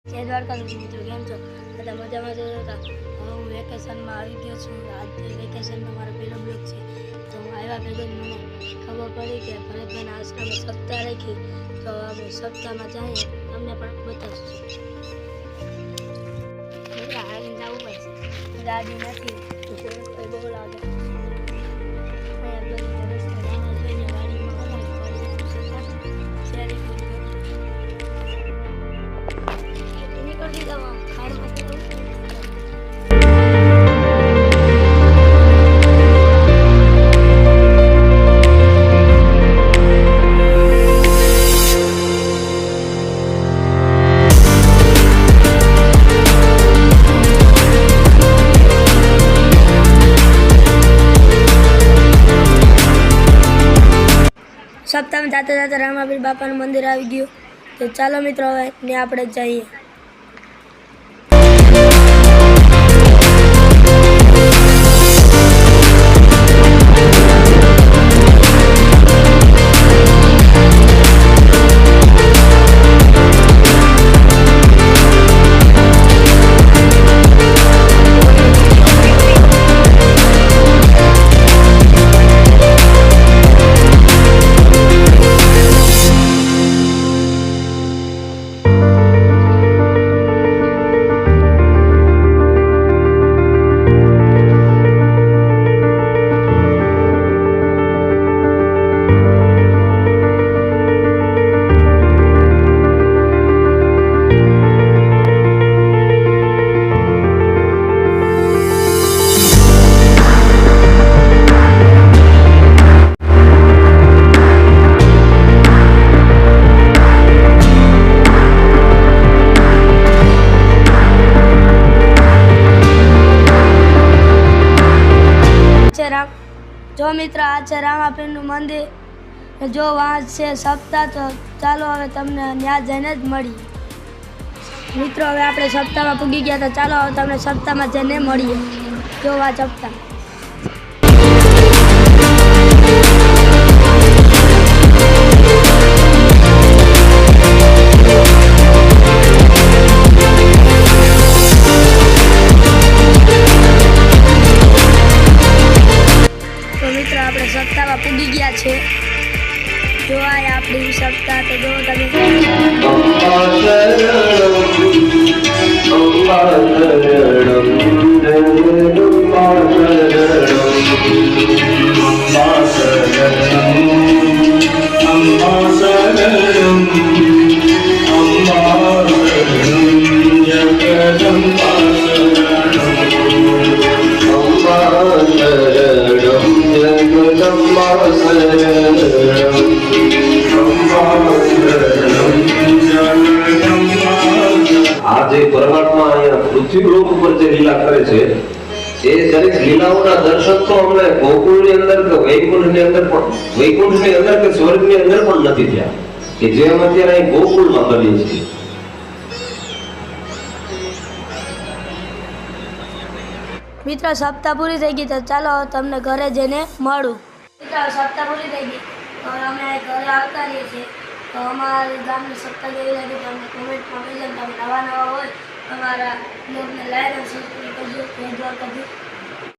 જય દ્વારકાધીશ મિત્રો, કેમ છો? બધા મજામાં જ હતા. હું વેકેશનમાં આવી ગયો છું. આજથી વેકેશનનો મારો પહેલો બ્લોગ છે. તો હું આવ્યા ભેગું મને ખબર પડી કે ભરતભાઈના આશ્રમે સપ્તાહ રાખી, તો અમે સપ્તાહમાં જઈએ, તમને પણ બતાવશું. હાલીને જવું પડશે, ગાડી નથી તો બહુ લાગે. સપ્તાહમાં જાતે જાતે રામાપીર બાપાનું મંદિર આવી ગયું. તો ચાલો મિત્રો, હવે ને આપણે જઈએ. જો મિત્ર, આ છે રામાપીરનું મંદિર. જો વાંચ છે સપ્તાહ, તો ચાલો હવે તમને ત્યાં જઈને જ મળીએ. મિત્રો, હવે આપણે સપ્તાહમાં પૂગી ગયા, તો ચાલો હવે તમને સપ્તાહમાં જઈને મળીએ. જો આ સપ્તાહ. આપણે સપ્તાહમાં પૂગી ગયા છે. જો આ આપણી સપ્તાહ, તો જો તમે પરમાત્મા અહીંયા પૃથ્વી લોક ઉપર જે લીલા કરે છે, એ દરેક લીલાઓના દર્શન તો અમને ગોકુળની અંદર કે વૈકુંઠની અંદર કે સ્વર્ગની અંદર પણ નથી થયા, કે જે અમે અત્યારે અહીં ગોકુળમાં કરીએ છીએ. મિત્રો, સપ્તાહ પૂરી થઈ ગઈ, તો ચાલો તમને ઘરે જઈને મળું. મિત્રો, સપ્તાહ પૂરી થઈ ગઈ, તો અમે ઘરે આવતા રહીએ છીએ. તો અમારી ગામની સપ્તાહ કેવી લાગી, તમને કોમેન્ટમાં કહેજો. તમે નવા હોય અમારા બ્લોગને લાઈક અને સબસ્ક્રાઈબ કરજો. જય દ્વારકાધીશ.